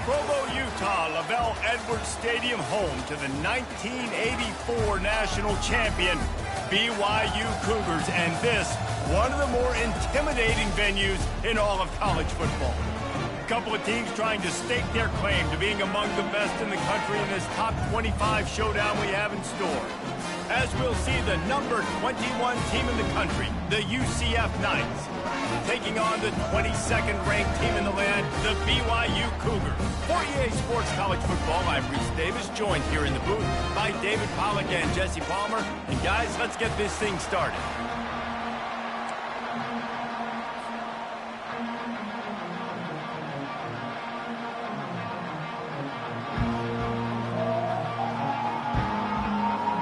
Provo, Utah, Lavelle Edwards Stadium, home to the 1984 national champion BYU Cougars, and this, one of the more intimidating venues in all of college football. A couple of teams trying to stake their claim to being among the best in the country in this top 25 showdown we have in store. As we'll see the number 21 team in the country, the UCF Knights, taking on the 22nd ranked team in the land, the BYU Cougars. For EA Sports College Football, I'm Reese Davis, joined here in the booth by David Pollack and Jesse Palmer. And guys, let's get this thing started.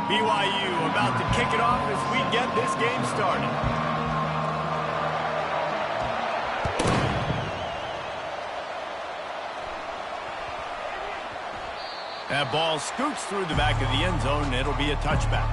BYU about to kick it off as we get this game started. That ball scoots through the back of the end zone, and it'll be a touchback.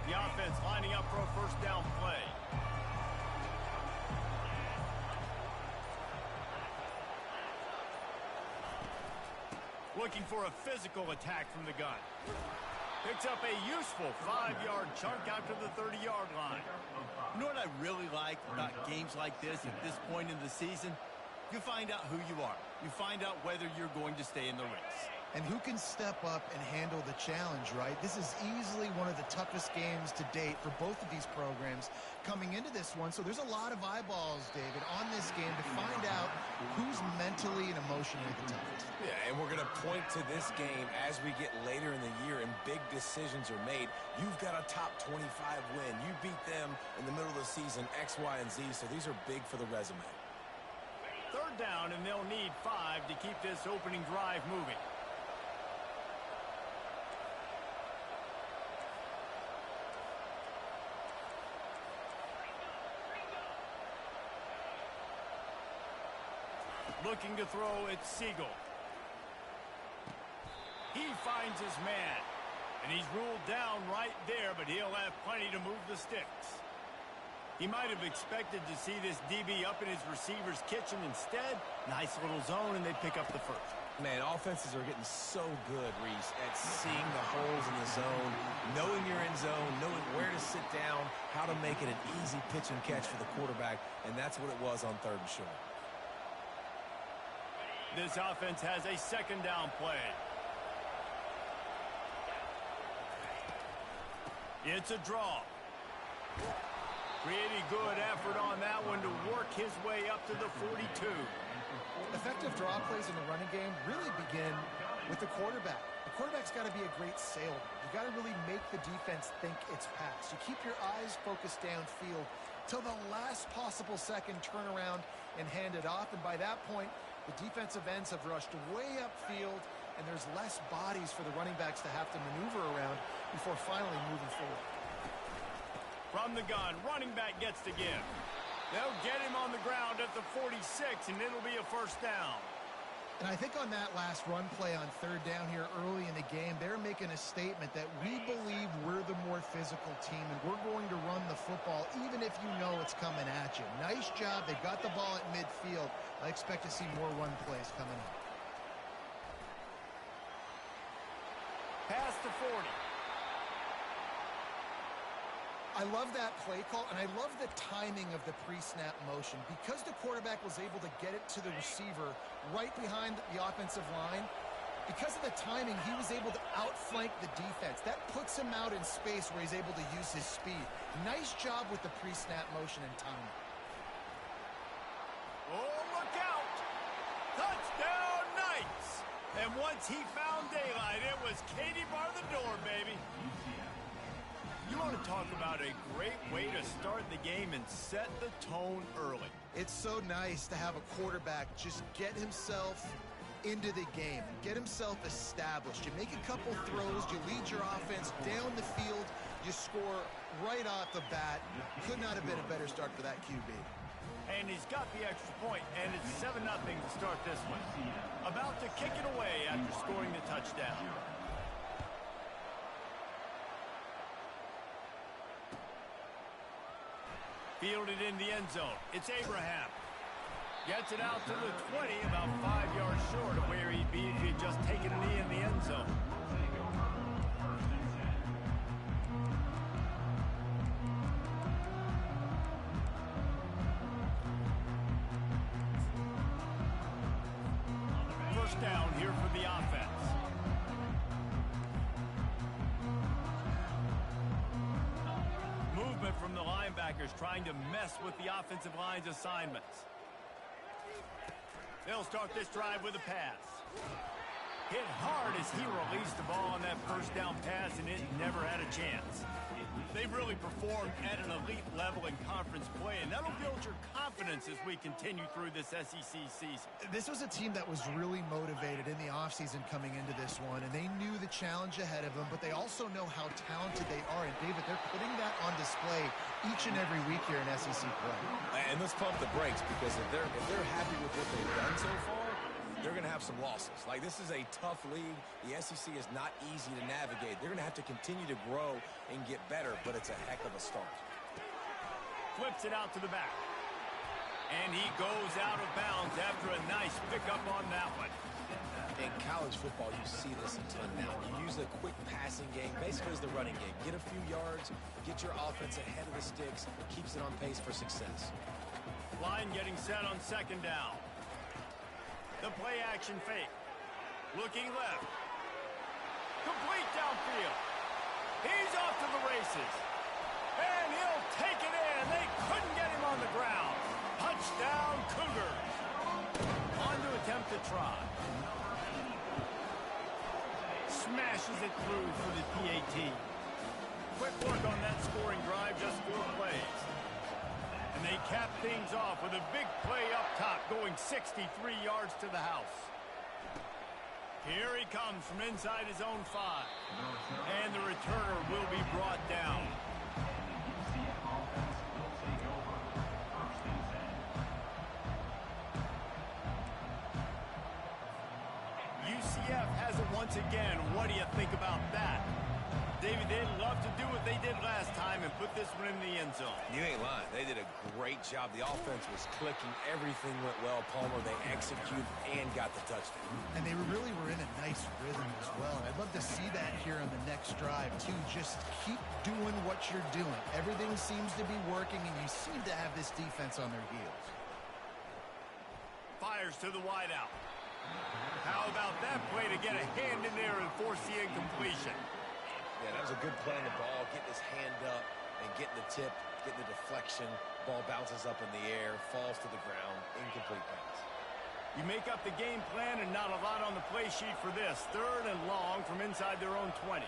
The offense lining up for a first down play. Looking for a physical attack from the gun. Picks up a useful 5-yard chunk out to the 30-yard line. You know what I really like about games like this at this point in the season? You find out who you are. You find out whether you're going to stay in the race. And who can step up and handle the challenge, right? This is easily one of the toughest games to date for both of these programs coming into this one. So there's a lot of eyeballs, David, on this game to find out who's mentally and emotionally the toughest. Yeah, and we're going to point to this game as we get later in the year and big decisions are made. You've got a top 25 win. You beat them in the middle of the season, X, Y, and Z, so these are big for the resume. Third down, and they'll need 5 to keep this opening drive moving. Looking to throw, it's Siegel. He finds his man. And he's ruled down right there, but he'll have plenty to move the sticks. He might have expected to see this DB up in his receiver's kitchen. Instead, nice little zone, and they pick up the first. Man, offenses are getting so good, Reese, at seeing the holes in the zone, knowing you're in zone, knowing where to sit down, how to make it an easy pitch and catch for the quarterback, and that's what it was on 3rd and short. This offense has a second down play. It's a draw. Pretty good effort on that one to work his way up to the 42. Effective draw plays in the running game really begin with the quarterback. The quarterback's got to be a great salesman. You got to really make the defense think it's pass. You keep your eyes focused downfield till the last possible second, turn around and hand it off. And by that point, the defensive ends have rushed way upfield, and there's less bodies for the running backs to have to maneuver around before finally moving forward. From the gun, running back gets to give. They'll get him on the ground at the 46, and it'll be a first down. And I think on that last run play on 3rd down here early in the game, they're making a statement that we believe we're the more physical team, and we're going to run the football even if you know it's coming at you. Nice job. They got the ball at midfield. I expect to see more run plays coming up. Pass to 40. I love that play call, and I love the timing of the pre-snap motion. Because the quarterback was able to get it to the receiver right behind the offensive line, because of the timing, he was able to outflank the defense. That puts him out in space where he's able to use his speed. Nice job with the pre-snap motion and timing. Oh, look out! Touchdown, Knights! And once he found daylight, it was Katie bar the door, baby. You want to talk about a great way to start the game and set the tone early. It's so nice to have a quarterback just get himself into the game and get himself established. You make a couple throws, you lead your offense down the field, you score right off the bat. Could not have been a better start for that QB. And he's got the extra point, and it's 7-0 to start this one. About to kick it away after scoring the touchdown. Fielded in the end zone. It's Abraham. Gets it out to the 20, about 5 yards short of where he'd be if he'd just taken a knee in the end zone. First down here for the offense. Movement from the linebackers trying to mess with the offensive line's assignments. They'll start this drive with a pass. Hit hard as he released the ball on that first down pass, and it never had a chance. They've really performed at an elite level in conference play, and that'll build your confidence as we continue through this SEC season. This was a team that was really motivated in the offseason coming into this one, and they knew the challenge ahead of them, but they also know how talented they are. And, David, they're putting that on display each and every week here in SEC play. And let's pump the brakes, because if they're happy with what they've done so far, they're going to have some losses. Like, this is a tough league. The SEC is not easy to navigate. They're going to have to continue to grow and get better, but it's a heck of a start. Flips it out to the back. And he goes out of bounds after a nice pickup on that one. In college football, you see this a ton now. You use a quick passing game, basically as the running game. Get a few yards, get your offense ahead of the sticks, keeps it on pace for success. Line getting set on second down. The play action fake. Looking left. Complete downfield. He's off to the races. And he'll take it in. They couldn't get him on the ground. Touchdown, Cougars. On to attempt to try. Smashes it through for the PAT. Quick work on that scoring drive, just 4 plays. And they cap things off with a big play up top, going 63 yards to the house. Here he comes from inside his own 5. And the returner will be brought down. UCF has it once again. What do you think about that? David, they'd love to do what they did last time and put this one in the end zone. You ain't lying. They did a great job. The offense was clicking. Everything went well. Palmer, they executed and got the touchdown. And they really were in a nice rhythm as well. And I'd love to see that here on the next drive, too. Just keep doing what you're doing. Everything seems to be working, and you seem to have this defense on their heels. Fires to the wideout. How about that play to get a hand in there and force the incompletion? Yeah, that was a good play on the ball, getting his hand up and getting the tip, getting the deflection. Ball bounces up in the air, falls to the ground, incomplete pass. You make up the game plan and not a lot on the play sheet for this. 3rd and long from inside their own 20.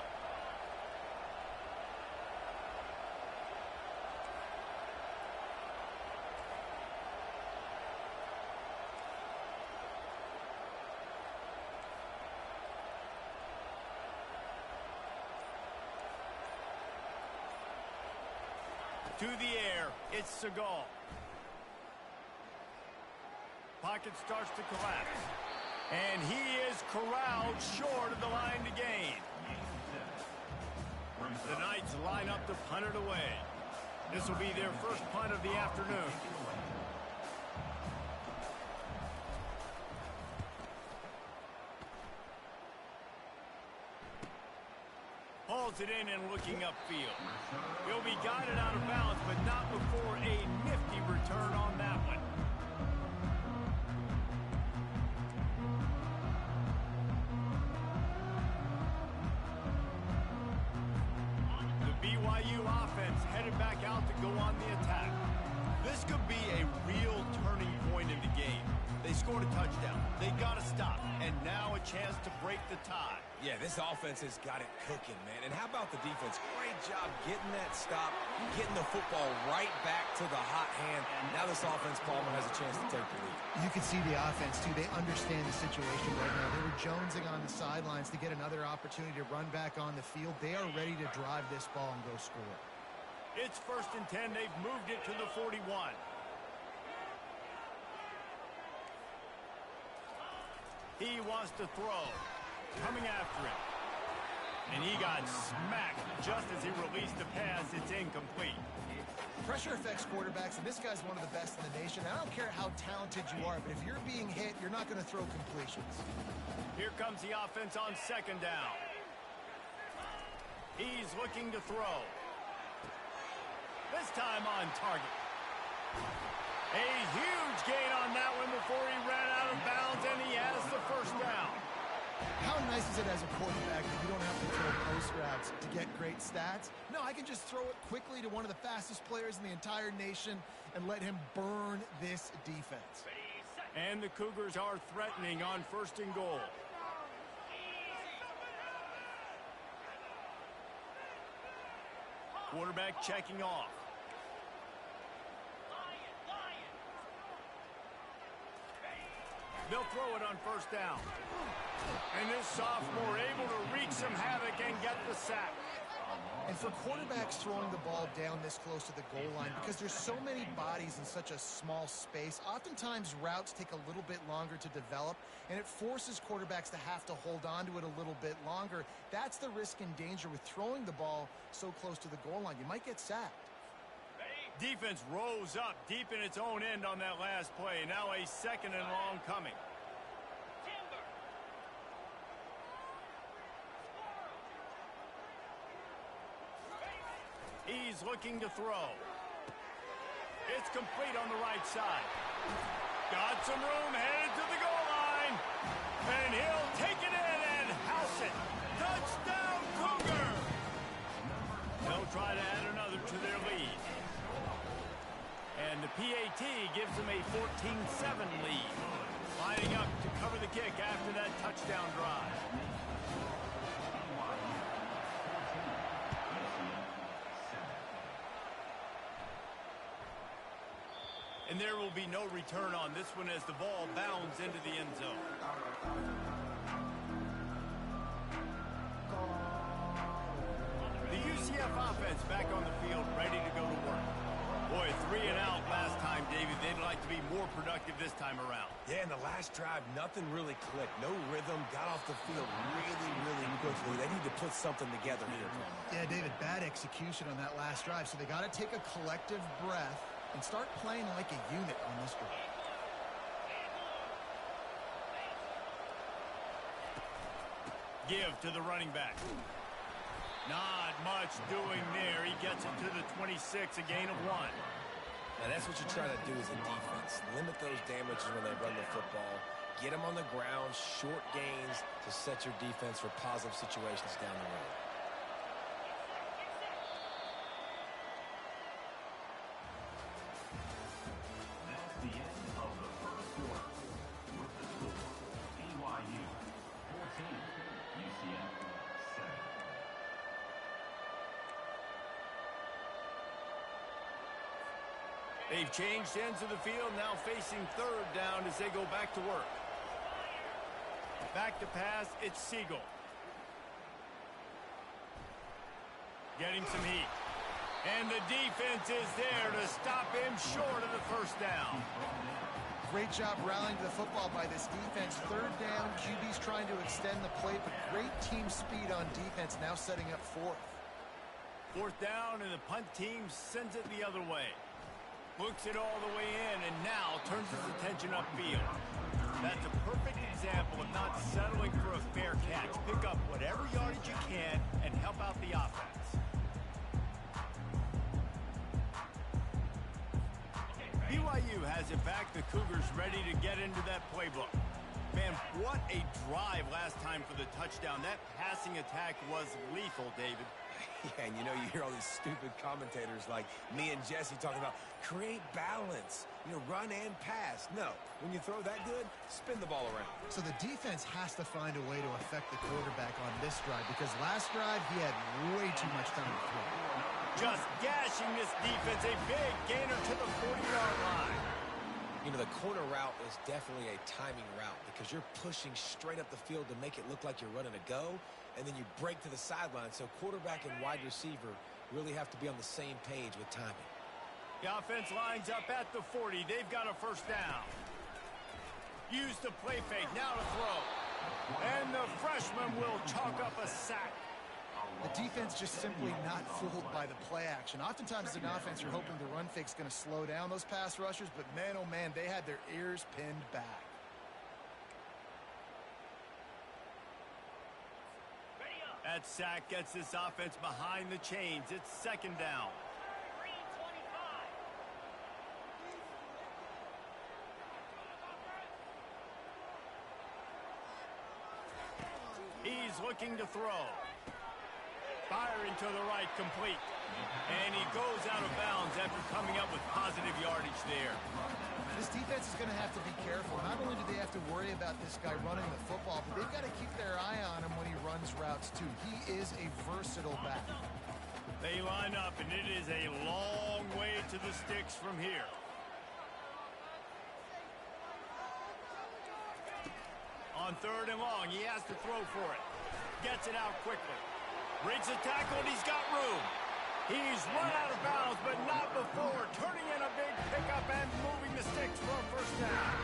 To the air, it's Segal. Pocket starts to collapse. And he is corralled short of the line to gain. The Knights line up to punt it away. This will be their first punt of the afternoon. Hauls it in and looking upfield. He'll be guided out of bounds, but not before a nifty return on that one. The BYU offense headed back out to go on the attack. This could be a real turning point in the game. They scored a touchdown. They got to stop. And now a chance to break the tie. Yeah, this offense has got it cooking, man. And how about the defense? Great job getting that stop, getting the football right back to the hot hand. Now this offense, Palmer, has a chance to take the lead. You can see the offense, too. They understand the situation right now. They were jonesing on the sidelines to get another opportunity to run back on the field. They are ready to drive this ball and go score. It's 1st and 10. They've moved it to the 41. He wants to throw. Coming after it. And he got smacked just as he released the pass. It's incomplete. Pressure affects quarterbacks, and this guy's one of the best in the nation. I don't care how talented you are, but if you're being hit, you're not going to throw completions. Here comes the offense on second down. He's looking to throw. This time on target. A huge gain on that one before he ran out of bounds, and he has the first down. How nice is it as a quarterback that you don't have to throw post routes to get great stats? No, I can just throw it quickly to one of the fastest players in the entire nation and let him burn this defense. And the Cougars are threatening on 1st and goal. Quarterback checking off. They'll throw it on 1st down. And this sophomore able to wreak some havoc and get the sack. And for quarterbacks throwing the ball down this close to the goal line, because there's so many bodies in such a small space, oftentimes routes take a little bit longer to develop, and it forces quarterbacks to have to hold on to it a little bit longer. That's the risk and danger with throwing the ball so close to the goal line. You might get sacked. Defense rose up deep in its own end on that last play. Now a 2nd and long coming. He's looking to throw. It's complete on the right side. Got some room, headed to the goal line. And he'll take it in and house it. Touchdown, Cougar! They'll try to add another to their lead. And the PAT gives them a 14-7 lead. Lining up to cover the kick after that touchdown drive. And there will be no return on this one as the ball bounds into the end zone. The UCF offense back on the field, ready to go to work. Boy, 3 and out last time, David. They'd like to be more productive this time around. Yeah, in the last drive, nothing really clicked. No rhythm, got off the field really quickly. They need to put something together here. Yeah, David, bad execution on that last drive, so they got to take a collective breath and start playing like a unit on this drive. Give to the running back. Not much doing there. He gets it to the 26, a gain of 1. Now, that's what you try to do as a defense. Limit those damages when they run the football. Get them on the ground, short gains to set your defense for positive situations down the road. They've changed ends of the field, now facing 3rd down as they go back to work. Back to pass, it's Siegel. Getting some heat. And the defense is there to stop him short of the 1st down. Great job rallying to the football by this defense. 3rd down, QB's trying to extend the play, but great team speed on defense, now setting up 4th. 4th down, and the punt team sends it the other way. Looks it all the way in, and now turns his attention upfield. That's a perfect example of not settling for a fair catch. Pick up whatever yardage you can and help out the offense. BYU has it back. The Cougars ready to get into that playbook. Man, what a drive last time for the touchdown. That passing attack was lethal, David. Yeah, and you know, you hear all these stupid commentators like me and Jesse talking about create balance, you know, run and pass. No, when you throw that good, spin the ball around. So the defense has to find a way to affect the quarterback on this drive, because last drive he had way too much time to throw. Just gashing this defense, a big gainer to the 40-yard line. You know, the corner route is definitely a timing route because you're pushing straight up the field to make it look like you're running a go, and then you break to the sideline. So quarterback and wide receiver really have to be on the same page with timing. The offense lines up at the 40. They've got a 1st down. Use the play fake. Now to throw. And the freshman will chalk up a sack. The defense just simply not fooled by the play action. Oftentimes as an offense, you're hoping the run fake's going to slow down those pass rushers, but man, oh man, they had their ears pinned back. That sack gets this offense behind the chains. It's second down. He's looking to throw. Firing to the right, complete. And he goes out of bounds after coming up with positive yardage there. This defense is going to have to be careful. Not only do they have to worry about this guy running the football, but they've got to keep their eye on him when he runs routes too. He is a versatile back. They line up, and it is a long way to the sticks from here. On third and long, he has to throw for it. Gets it out quickly. Breaks the tackle, and he's got room. He's run out of bounds, but not before turning in a big pickup and moving the sticks for a first down.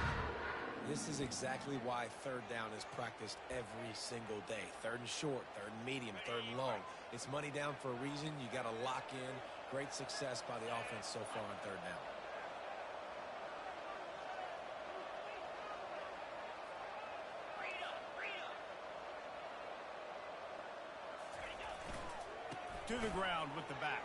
This is exactly why third down is practiced every single day. Third and short, third and medium, third and long. It's money down for a reason. You got to lock in. Great success by the offense so far on third down. To the ground with the back.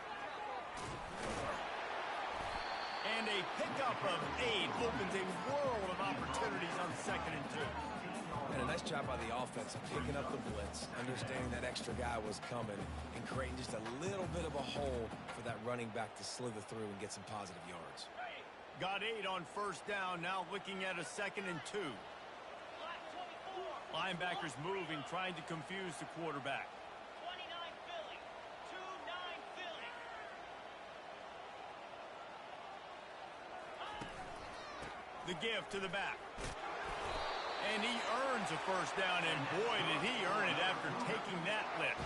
And a pickup of 8 opens a world of opportunities on second and 2. And a nice job by the offense of picking up the blitz, understanding that extra guy was coming, and creating just a little bit of a hole for that running back to slither through and get some positive yards. Got 8 on first down, now looking at a second and 2. Linebackers moving, trying to confuse the quarterback. The give to the back. And he earns a first down, and boy, did he earn it after taking that lift.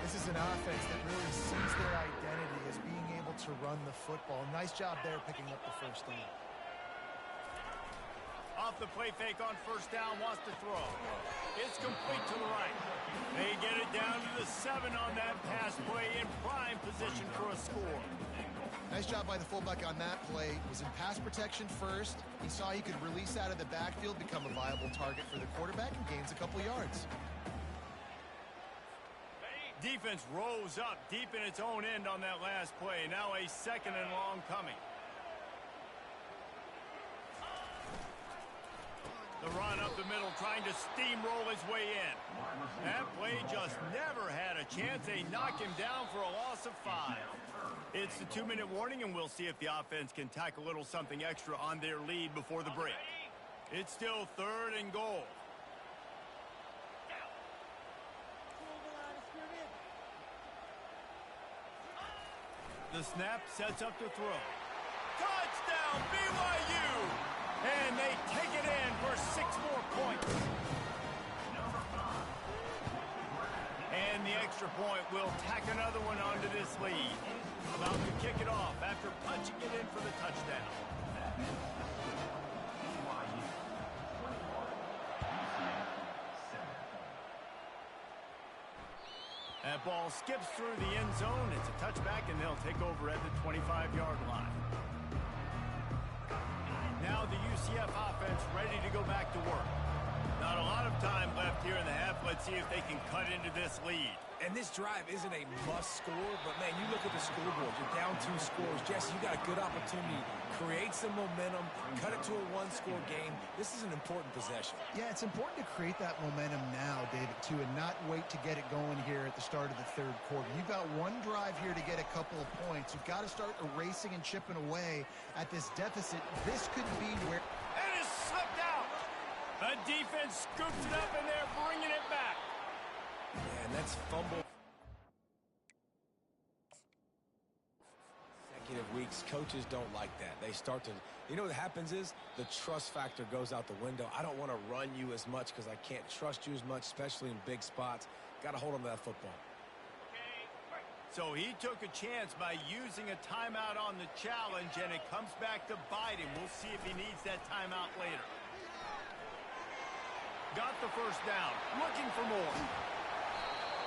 This is an offense that really sees their identity as being able to run the football. Nice job there picking up the first down. Off the play fake on first down, wants to throw. It's complete to the right. They get it down to the 7 on that pass play, in prime position for a score. Nice job by the fullback on that play. Was in pass protection first. He saw he could release out of the backfield, become a viable target for the quarterback, and gains a couple yards. Defense rose up deep in its own end on that last play. Now a second and long coming. The run up the middle, trying to steamroll his way in. That play just never had a chance. They knock him down for a loss of 5. It's the 2-minute warning, and we'll see if the offense can tack a little something extra on their lead before the break. It's still third and goal. The snap sets up to throw. Touchdown, BYU! And they take it in for 6 more points. And the extra point will tack another one onto this lead. About to kick it off after punching it in for the touchdown. That ball skips through the end zone. It's a touchback, and they'll take over at the 25-yard line. Now the UCF offense ready to go back to work. Not a lot of time left here in the half. Let's see if they can cut into this lead. And this drive isn't a must score, but man, you look at the scoreboard. You're down 2 scores. Jesse, you got a good opportunity. Create some momentum. Cut it to a 1-score game. This is an important possession. Yeah, it's important to create that momentum now, David, too, and not wait to get it going here at the start of the third quarter. You've got one drive here to get a couple of points. You've got to start erasing and chipping away at this deficit. This could be where... And it's slipped out. The defense scoops it up, and they're bringing it back. Man, that's fumble. Consecutive weeks, coaches don't like that. They start to, you know what happens is the trust factor goes out the window. I don't want to run you as much because I can't trust you as much, especially in big spots. Got to hold on to that football. So he took a chance by using a timeout on the challenge, and it comes back to bite him. We'll see if he needs that timeout later. got the first down, looking for more.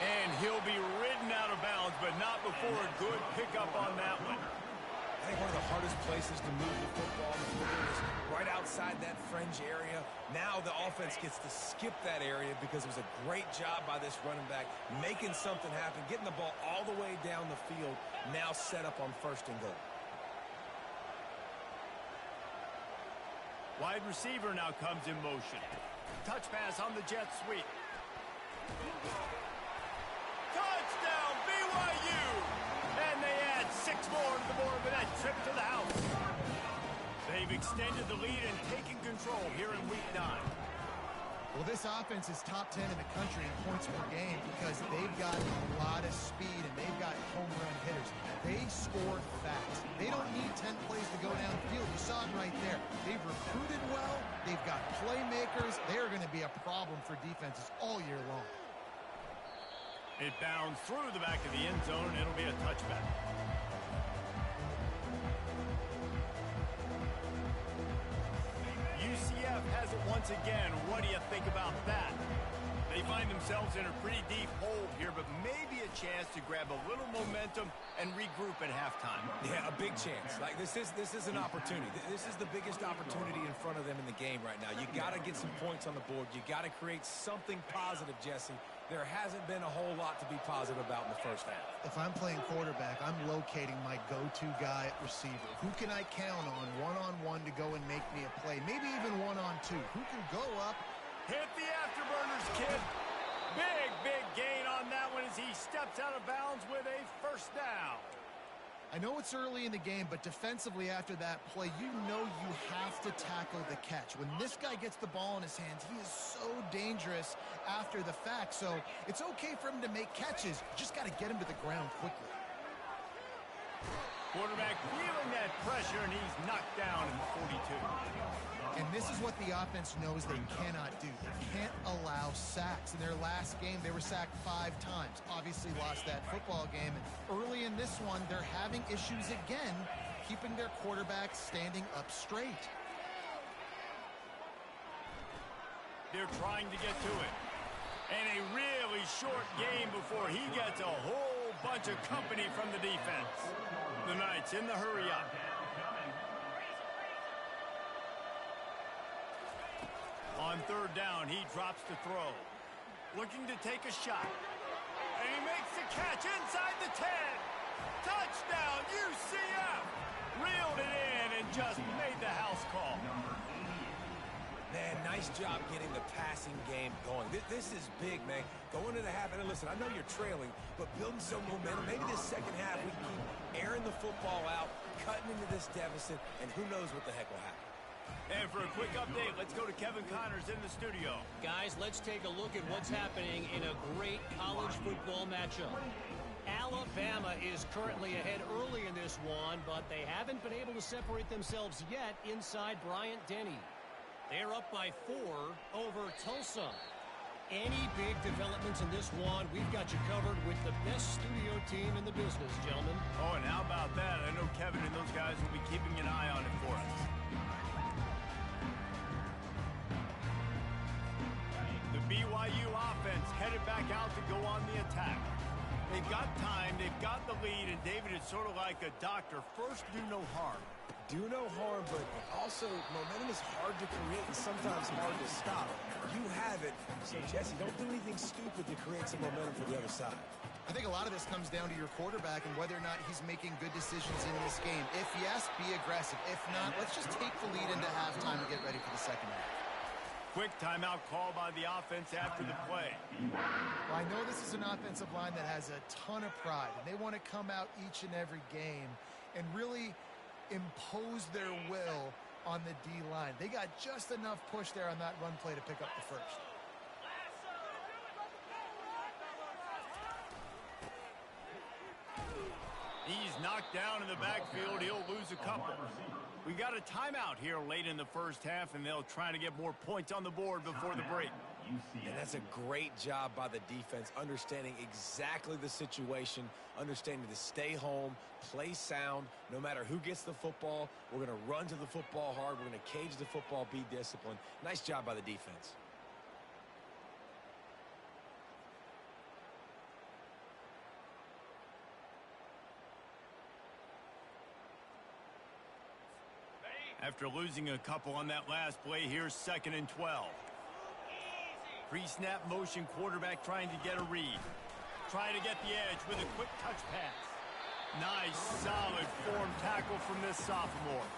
And he'll be ridden out of bounds, but not before a good pickup on that one. I think one of the hardest places to move the football is right outside that fringe area. Now the offense gets to skip that area because it was a great job by this running back making something happen, getting the ball all the way down the field, now set up on 1st and goal. Wide receiver now comes in motion. Touch pass on the jet sweep. Touchdown, BYU! And they add 6 more to the board with that trip to the house. They've extended the lead and taken control here in Week 9. Well, this offense is top 10 in the country in points per game because they've got a lot of speed and they've got home run hitters. They score fast. They don't need 10 plays to go downfield. You saw it right there. They've recruited well. They've got playmakers. They're going to be a problem for defenses all year long. It bounds through the back of the end zone, and it'll be a touchback. UCF has it once again. What do you think about that? They find themselves in a pretty deep hole here, but maybe a chance to grab a little momentum and regroup at halftime. Yeah, a big chance. Like this is an opportunity. This is the biggest opportunity in front of them in the game right now. You got to get some points on the board. You got to create something positive, Jesse. There hasn't been a whole lot to be positive about in the first half. If I'm playing quarterback, I'm locating my go-to guy at receiver. Who can I count on one-on-one to go and make me a play? Maybe even one-on-two. Who can go up? Hit the afterburners, kid. Big gain on that one as he steps out of bounds with a first down. I know it's early in the game, but defensively after that play, you know you have to tackle the catch. When this guy gets the ball in his hands, he is so dangerous after the fact. So it's okay for him to make catches. You just got to get him to the ground quickly. Quarterback feeling that pressure, and he's knocked down in the 42. And this is what the offense knows they cannot do. They can't allow sacks. In their last game, they were sacked 5 times. Obviously lost that football game. And early in this one, they're having issues again, keeping their quarterback standing up straight. They're trying to get to it. And a really short game before he gets a whole bunch of company from the defense. The Knights in the hurry up. On 3rd down, he drops to throw. Looking to take a shot. And he makes the catch inside the 10. Touchdown, UCF! Reeled it in and just made the house call. Man, nice job getting the passing game going. This is big, man. Going into the half, and listen, I know you're trailing, but building some momentum. Maybe this second half we keep airing the football out, cutting into this deficit, and who knows what the heck will happen. And for a quick update, let's go to Kevin Connors in the studio. Guys, let's take a look at what's happening in a great college football matchup. Alabama is currently ahead early in this one, but they haven't been able to separate themselves yet inside Bryant-Denny. They're up by 4 over Tulsa. Any big developments in this one, we've got you covered with the best studio team in the business, gentlemen. Oh, and how about that? I know Kevin and those guys will be keeping an eye on it for us. The BYU offense headed back out to go on the attack. They've got time, they've got the lead, and David is sort of like a doctor. First, do no harm. Do no harm, but also momentum is hard to create and sometimes hard to stop. You have it, so Jesse, don't do anything stupid to create some momentum for the other side. I think a lot of this comes down to your quarterback and whether or not he's making good decisions in this game. If yes, be aggressive. If not, let's just take the lead into halftime and get ready for the second half. Quick timeout call by the offense after the play. Well, I know this is an offensive line that has a ton of pride, and they want to come out each and every game and really impose their will on the D-line. They got just enough push there on that run play to pick up the first. He's knocked down in the backfield. He'll lose a couple. We got a timeout here late in the first half, and they'll try to get more points on the board before the break. And that's a great job by the defense, understanding exactly the situation, understanding to stay home, play sound. No matter who gets the football, we're going to run to the football hard. We're going to cage the football, be disciplined. Nice job by the defense. After losing a couple on that last play, here's 2nd and 12. Pre-snap motion quarterback trying to get a read. Trying to get the edge with a quick touch pass. Nice, solid form tackle from this sophomore.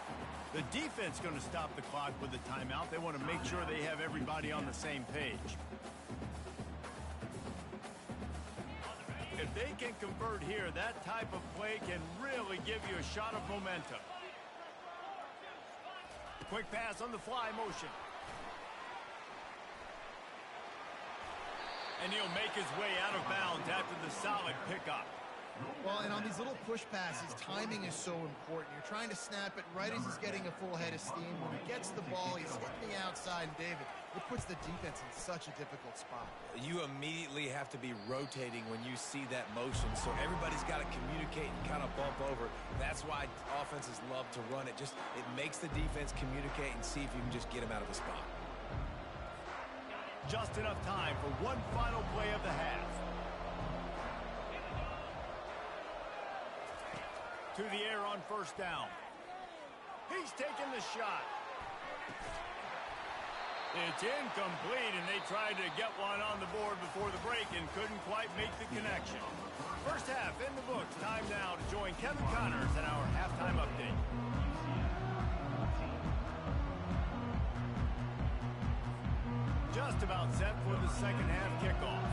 The defense going to stop the clock with the timeout. They want to make sure they have everybody on the same page. If they can convert here, that type of play can really give you a shot of momentum. Quick pass on the fly motion. And he'll make his way out of bounds after the solid pickup. Well, and on these little push passes, timing is so important. You're trying to snap it right as he's getting a full head of steam. When he gets the ball, he's hitting the outside. And David, it puts the defense in such a difficult spot. You immediately have to be rotating when you see that motion, so everybody's got to communicate and kind of bump over. That's why offenses love to run it. It makes the defense communicate and see if you can just get him out of the spot. Just enough time for one final play of the half. To the air on 1st down. He's taking the shot. It's incomplete, and they tried to get one on the board before the break and couldn't quite make the connection. First half in the books. Time now to join Kevin Connors in our halftime update. Just about set for the second half kickoff.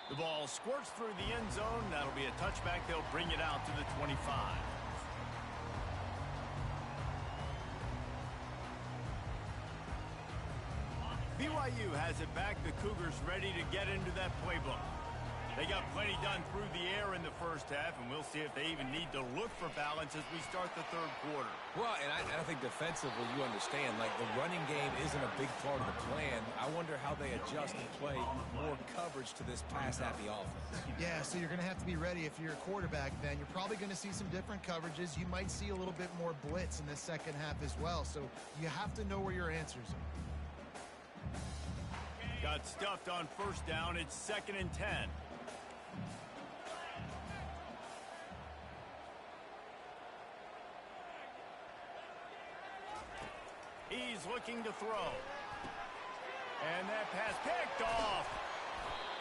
The ball squirts through the end zone. That'll be a touchback. They'll bring it out to the 25. BYU has it back. The Cougars ready to get into that playbook. They got plenty done through the air in the first half, and we'll see if they even need to look for balance as we start the third quarter. Well, and I think defensively, you understand, like the running game isn't a big part of the plan. I wonder how they adjust and play more coverage to this pass-happy offense. Yeah, so you're going to have to be ready if you're a quarterback, then. You're probably going to see some different coverages. You might see a little bit more blitz in the second half as well, so you have to know where your answers are. Got stuffed on 1st down. It's 2nd and 10. He's looking to throw. And that pass picked off.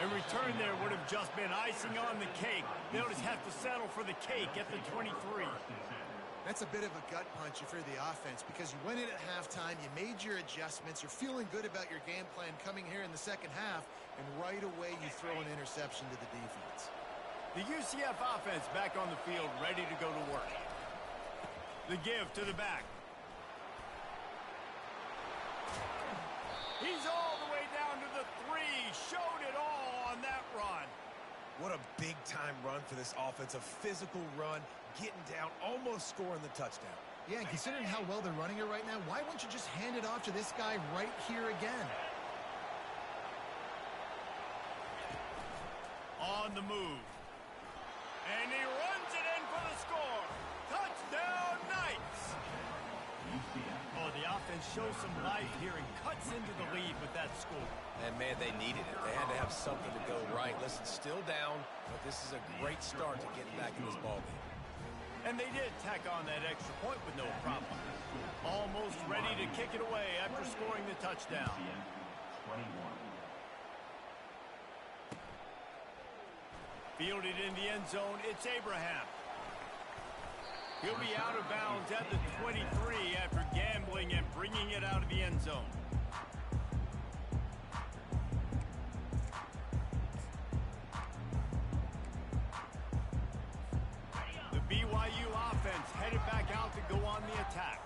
In return there would have just been icing on the cake. They'll just have to settle for the cake at the 23. That's a bit of a gut punch if you're the offense, because you went in at halftime, you made your adjustments, you're feeling good about your game plan coming here in the second half, and right away you throw an interception to the defense. The UCF offense back on the field, ready to go to work. The give to the back. He's all the way down to the 3. Showed it all on that run. What a big-time run for this offense. A physical run, getting down, almost scoring the touchdown. Yeah, and considering how well they're running it right now, why wouldn't you just hand it off to this guy right here again? On the move. And he runs it in for the score. Touchdown, Knights! Oh, the offense shows some life here and cuts into the lead with that score. And, man, they needed it. They had to have something to go right. Listen, still down, but this is a great start to getting back in this ballgame. And they did tack on that extra point with no problem. Almost ready to kick it away after scoring the touchdown. Fielded in the end zone, it's Abraham. He'll be out of bounds at the 23 after gambling and bringing it out of the end zone. The BYU offense headed back out to go on the attack.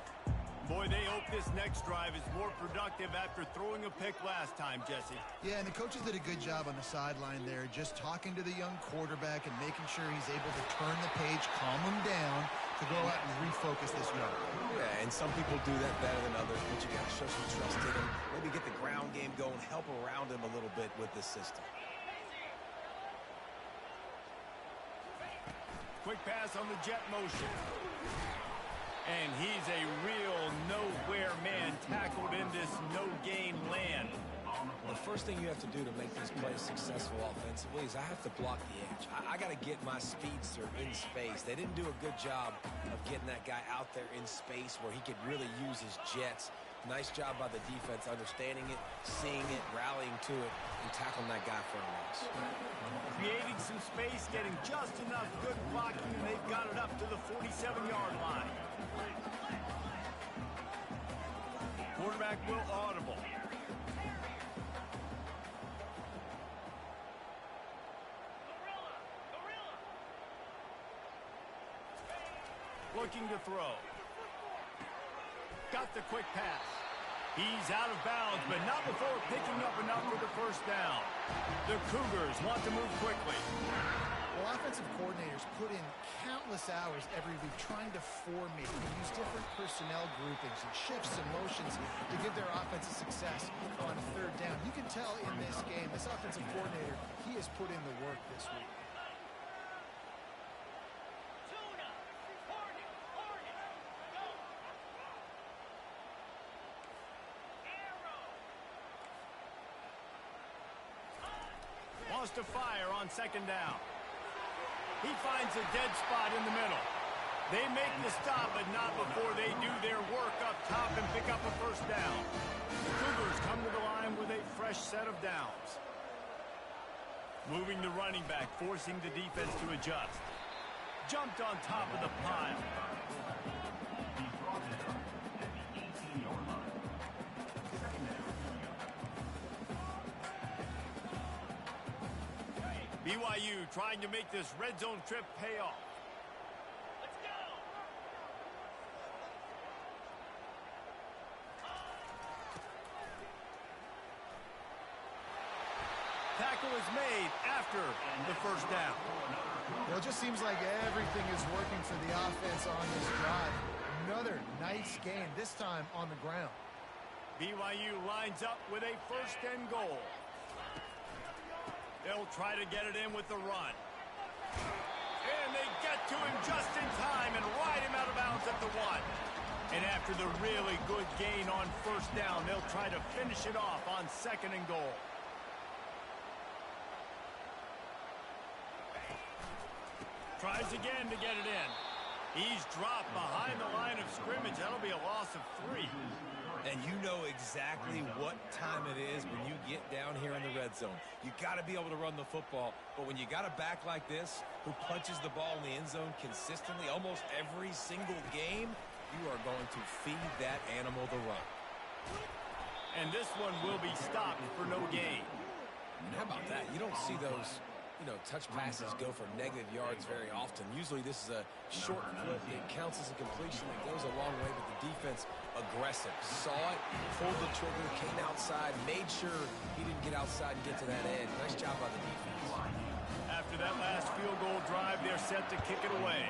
Boy, they hope this next drive is more productive after throwing a pick last time, Jesse. Yeah, and the coaches did a good job on the sideline there, just talking to the young quarterback and making sure he's able to turn the page, calm him down, to go out and refocus this run. Yeah, and some people do that better than others, but you got to show some trust in him. Maybe get the ground game going, help around him a little bit with this system. Quick pass on the jet motion. And he's a real nowhere man tackled in this no-gain land. The first thing you have to do to make these plays successful offensively is I have to block the edge. I got to get my speedster in space. They didn't do a good job of getting that guy out there in space where he could really use his jets. Nice job by the defense understanding it, seeing it, rallying to it, and tackling that guy for a loss. Creating some space, getting just enough good blocking, and they've got it up to the 47-yard line. Quarterback will audible. Looking to throw. Got the quick pass. He's out of bounds, but not before picking up enough for the first down. The Cougars want to move quickly. Well, offensive coordinators put in countless hours every week trying to formate and use different personnel groupings and shifts and motions to give their offense a success on third down. You can tell in this game, this offensive coordinator, he has put in the work this week. Wants to fire on second down. He finds a dead spot in the middle. They make the stop, but not before they do their work up top and pick up a first down. The Cougars come to the line with a fresh set of downs. Moving the running back, forcing the defense to adjust. Jumped on top of the pile. BYU trying to make this red zone trip pay off. Let's go! Tackle is made after the first down. Well, it just seems like everything is working for the offense on this drive. Another nice gain, this time on the ground. BYU lines up with a first and goal. They'll try to get it in with the run. And they get to him just in time and ride him out of bounds at the 1. And after the really good gain on first down, they'll try to finish it off on second and goal. Tries again to get it in. He's dropped behind the line of scrimmage. That'll be a loss of 3. And you know exactly what time it is when you get down here in the red zone. You got to be able to run the football, but when you got a back like this who punches the ball in the end zone consistently almost every single game, you are going to feed that animal the run. And this one will be stopped for no gain. And how about that? You don't see those, touch passes go for negative yards very often. Usually this is a short clip. It counts as a completion. It goes a long way, but the defense aggressive. Saw it, pulled the trigger, came outside, made sure he didn't get outside and get to that edge. Nice job by the defense. After that last field goal drive, they're set to kick it away.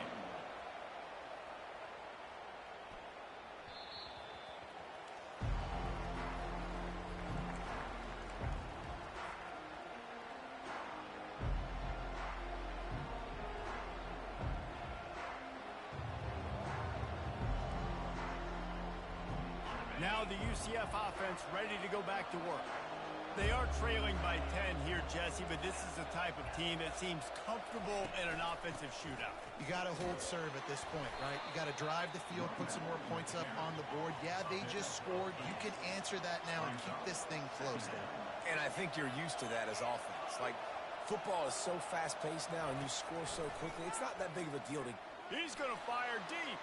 Now the UCF offense ready to go back to work. They are trailing by 10 here, Jesse, but this is the type of team that seems comfortable in an offensive shootout. You got to hold serve at this point, right? You got to drive the field, put some more points up on the board. Yeah, they just scored. You can answer that now and keep this thing close there. And I think you're used to that as offense. Like, football is so fast-paced now and you score so quickly, it's not that big of a deal to... He's going to fire deep.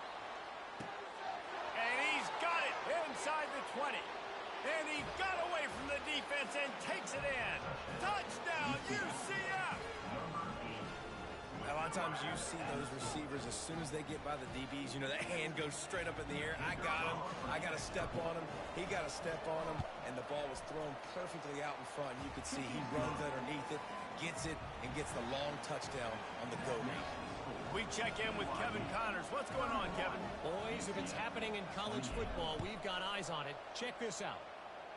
And he's got it inside the 20. And he got away from the defense and takes it in. Touchdown, UCF! A lot of times you see those receivers, as soon as they get by the DBs, that hand goes straight up in the air. I got him. I got to step on him. He got to step on him. And the ball was thrown perfectly out in front. You could see he runs underneath it, gets it, and gets the long touchdown on the go route. We check in with Kevin Connors. What's going on, Kevin? Boys, if it's happening in college football, we've got eyes on it. Check this out.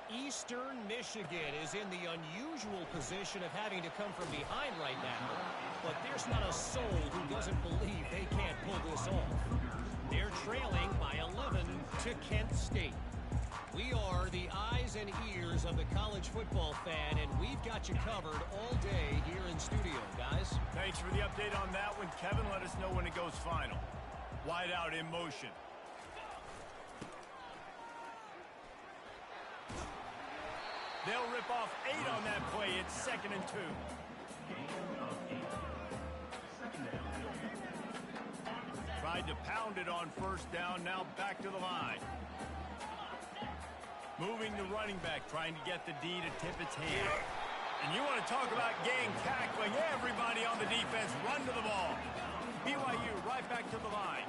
Eastern Michigan is in the unusual position of having to come from behind right now, but there's not a soul who doesn't believe they can't pull this off. They're trailing by 11 to Kent State. We are the eyes and ears of the college football fan, and we've got you covered all day here in studio, guys. Thanks for the update on that one, Kevin. Let us know when it goes final. Wide out in motion. They'll rip off 8 on that play. It's 2nd and 2. Tried to pound it on first down. Now back to the line. Moving the running back, trying to get the D to tip its hand. And you want to talk about gang tackling. Everybody on the defense run to the ball. BYU right back to the line.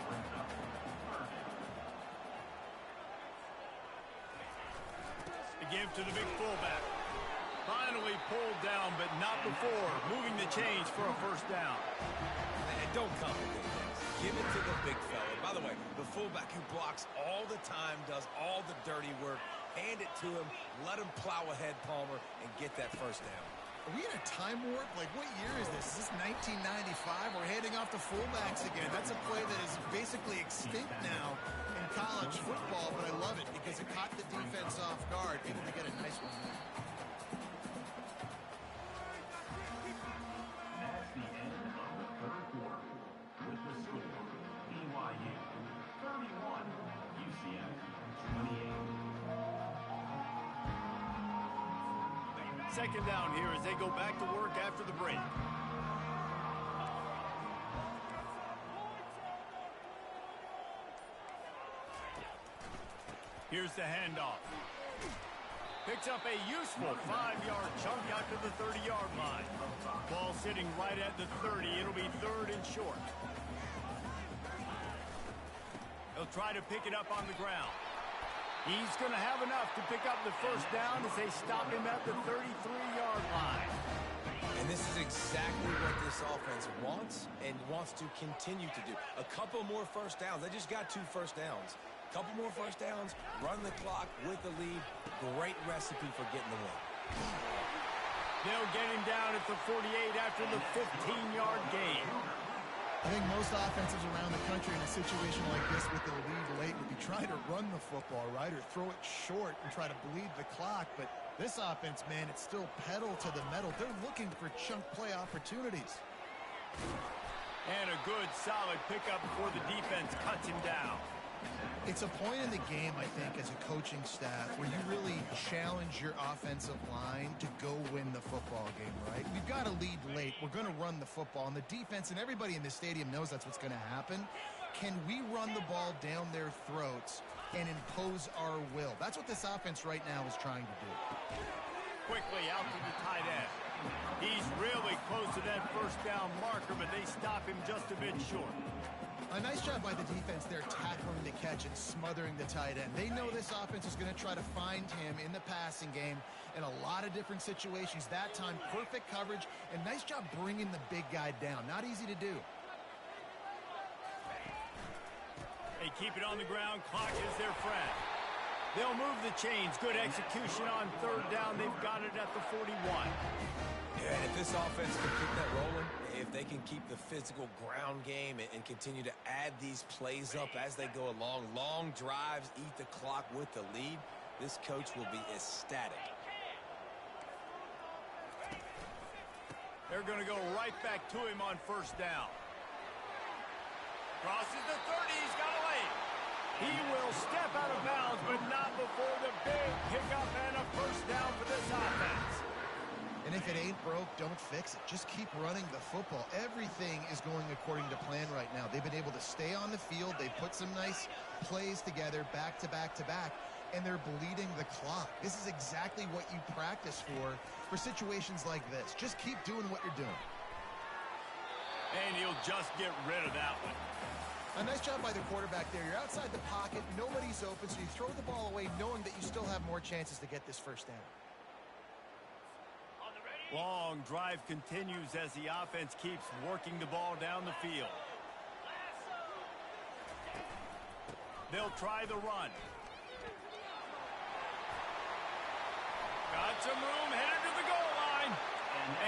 The give to the big fullback. Finally pulled down, but not before. Moving the chains for a first down. And don't complicate things. Give it to the big fella. By the way, the fullback who blocks all the time, does all the dirty work. Hand it to him, let him plow ahead, Palmer, and get that first down. Are we in a time warp? Like, what year is this? Is this 1995? We're handing off to fullbacks again. That's a play that is basically extinct now in college football, but I love it because it caught the defense off guard, able to get a nice one there. That's the end of the third quarter. With the score, BYU 31, UCF 28. Second down here as they go back to work after the break. Here's the handoff. Picks up a useful 5-yard chunk out to the 30-yard line. Ball sitting right at the 30. It'll be 3rd and short. He'll try to pick it up on the ground. He's going to have enough to pick up the first down as they stop him at the 33-yard line. And this is exactly what this offense wants and wants to continue to do. A couple more first downs. They just got 2 first downs. A couple more first downs, run the clock with the lead. Great recipe for getting the win. They'll get him down at the 48 after the 15-yard gain. I think most offenses around the country in a situation like this with the lead late would be trying to run the football, right, or throw it short and try to bleed the clock. But this offense, man, it's still pedal to the metal. They're looking for chunk play opportunities. And a good, solid pickup before the defense cuts him down. It's a point in the game, I think, as a coaching staff where you really challenge your offensive line to go win the football game, right? We've got to lead late. We're going to run the football, and the defense and everybody in the stadium knows that's what's going to happen. Can we run the ball down their throats and impose our will? That's what this offense right now is trying to do. Quickly out to the tight end. He's really close to that first down marker, but they stop him just a bit short. A nice job by the defense there tackling the catch and smothering the tight end. They know this offense is going to try to find him in the passing game in a lot of different situations. That time, perfect coverage, and nice job bringing the big guy down. Not easy to do. They keep it on the ground. Clock is their friend. They'll move the chains. Good execution on 3rd down. They've got it at the 41. Yeah, and if this offense can keep that rolling, if they can keep the physical ground game and continue to add these plays up as they go along, long drives, eat the clock with the lead, this coach will be ecstatic. They're going to go right back to him on 1st down. Crosses the 30. He's got a lane. He will step out of bounds, but not before the big pickup and a first down for this offense. And if it ain't broke, don't fix it. Just keep running the football. Everything is going according to plan right now. They've been able to stay on the field. They've put some nice plays together back to back to back, and they're bleeding the clock. This is exactly what you practice for situations like this. Just keep doing what you're doing. And he'll just get rid of that one. A nice job by the quarterback there. You're outside the pocket. Nobody's open, so you throw the ball away knowing that you still have more chances to get this first down. Long drive continues as the offense keeps working the ball down the field. They'll try the run. Got some room, headed to the goal line.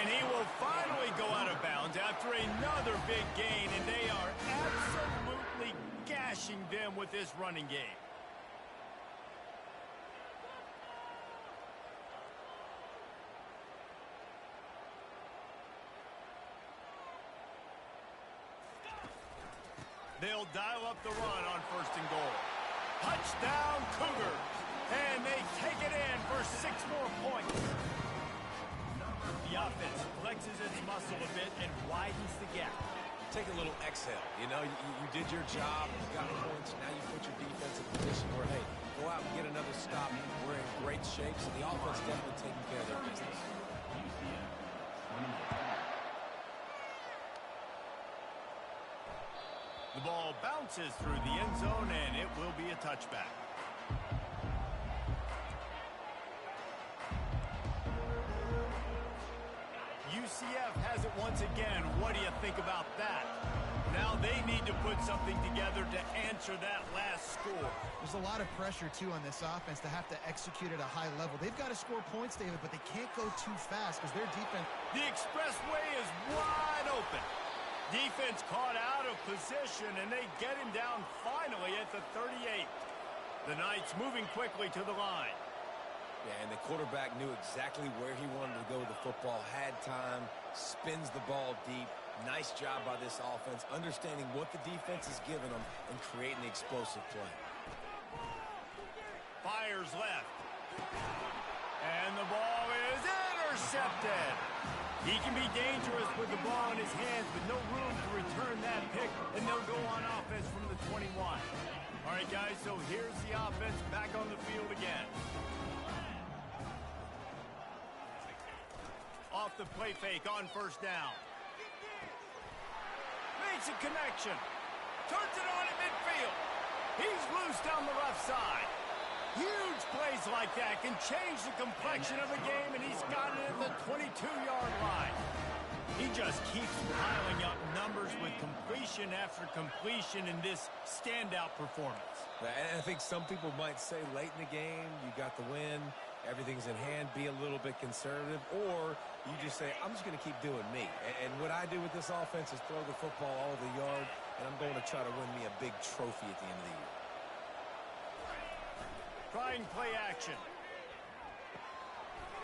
And he will finally go out of bounds after another big gain, and they are absolutely gashing them with this running game. They'll dial up the run on 1st and goal. Touchdown, Cougars. And they take it in for 6 more points. The offense flexes its muscle a bit and widens the gap. Take a little exhale. You know, you did your job. You got points. Now you put your defense in a position where, hey, go out and get another stop. We're in great shape, so the offense definitely taking care of their business. The ball bounces through the end zone, and it will be a touchback. UCF has it once again. What do you think about that? Now they need to put something together to answer that last score. There's a lot of pressure, too, on this offense to have to execute at a high level. They've got to score points, David, but they can't go too fast because their defense... The expressway is wide open. Defense caught out of position, and they get him down finally at the 38. The Knights moving quickly to the line. Yeah, and the quarterback knew exactly where he wanted to go with the football, had time, spins the ball deep. Nice job by this offense, understanding what the defense is giving them and creating the explosive play. Fires left. And the ball is intercepted. He can be dangerous with the ball in his hands, but no room to return that pick, and they'll go on offense from the 21. All right, guys, so here's the offense back on the field again. Off the play fake on 1st down. Makes a connection. Turns it on at midfield. He's loose down the left side. Huge plays like that can change the complexion of a game, and he's got it at the 22-yard line. He just keeps piling up numbers with completion after completion in this standout performance. And I think some people might say late in the game, you got the win, everything's in hand, be a little bit conservative, or you just say, I'm just going to keep doing me. And what I do with this offense is throw the football all over the yard, and I'm going to try to win me a big trophy at the end of the year. Trying play action.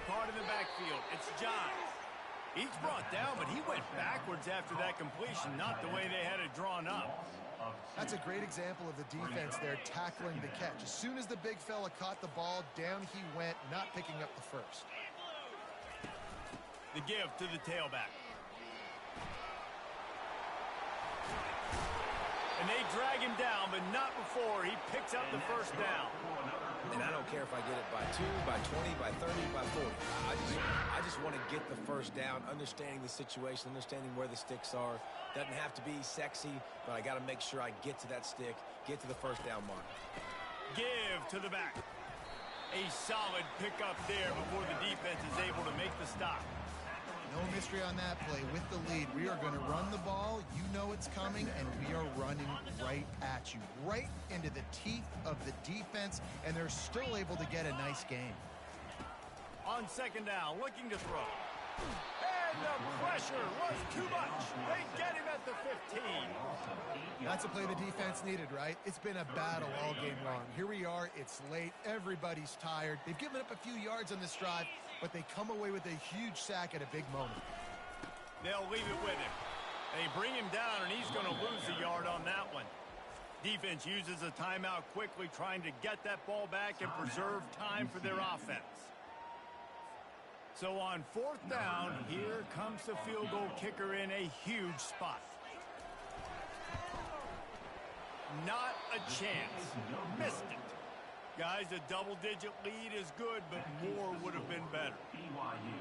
Caught in the backfield. It's Johns. He's brought down, but he went backwards after that completion, not the way they had it drawn up. That's a great example of the defense there tackling the catch. As soon as the big fella caught the ball, down he went, not picking up the first. The give to the tailback. And they drag him down, but not before he picks up the 1st down. And I don't care if I get it by 2, by 20, by 30, by 40. I just want to get the 1st down, understanding the situation, understanding where the sticks are. Doesn't have to be sexy, but I got to make sure I get to that stick, get to the 1st down mark. Give to the back. A solid pickup there before the defense is able to make the stop. No mystery on that play. With the lead, we are going to run the ball. You know it's coming, and we are running right at you, right into the teeth of the defense, and they're still able to get a nice game. On 2nd down, looking to throw. And the pressure was too much. They get him at the 15. That's a play the defense needed, right? It's been a battle all game long. Here we are. It's late. Everybody's tired. They've given up a few yards on this drive, but they come away with a huge sack at a big moment. They'll leave it with him. They bring him down, and he's going to lose a yard on that one. Defense uses a timeout quickly, trying to get that ball back and preserve time for their offense. So on 4th down, here comes the field goal kicker in a huge spot. Not a chance. Missed it. Guys, a double-digit lead is good, but more would have been better. BYU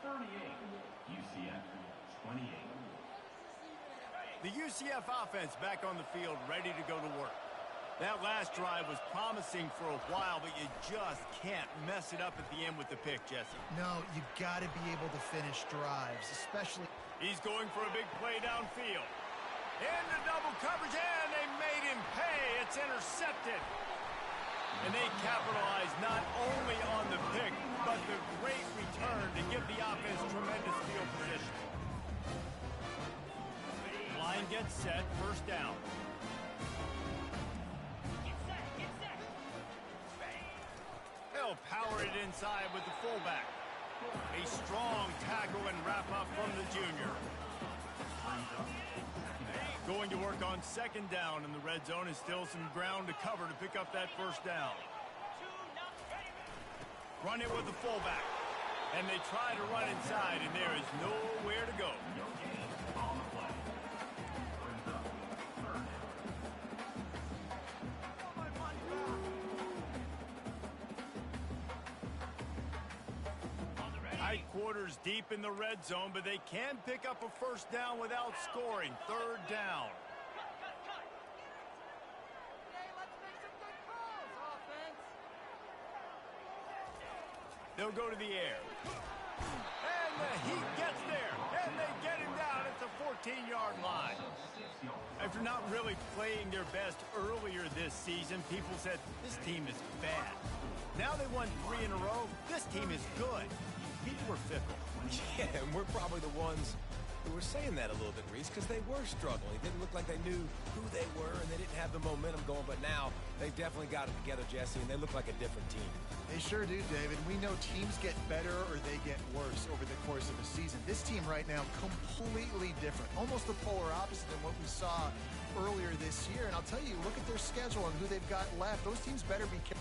38, UCF 28. The UCF offense back on the field, ready to go to work. That last drive was promising for a while, but you just can't mess it up at the end with the pick, Jesse. No, you got to be able to finish drives, especially... He's going for a big play downfield. Into double coverage, and they made him pay. It's intercepted. And they capitalized not only on the pick, but the great return to give the offense tremendous field position. Line gets set, 1st down. They'll power it inside with the fullback. A strong tackle and wrap up from the junior. Going to work on second down in the red zone, and still some ground to cover to pick up that first down. Run it with the fullback. And they try to run inside, and there is nowhere to go. No gain on the play. Brings up third down. High quarters deep in the red zone, but they can pick up a first down without scoring. Third down. They'll go to the air. And the Heat gets there. And they get him down at the 14-yard line. After not really playing their best earlier this season, people said, this team is bad. Now they won 3 in a row. This team is good. People were fickle. Yeah, and we're probably the ones who were saying that a little bit, Reese, because they were struggling. It didn't look like they knew who they were, and they didn't have the momentum going. But now they've definitely got it together, Jesse, and they look like a different team. They sure do, David. We know teams get better or they get worse over the course of a season. This team right now, completely different. Almost the polar opposite than what we saw earlier this year. And I'll tell you, look at their schedule and who they've got left. Those teams better be careful.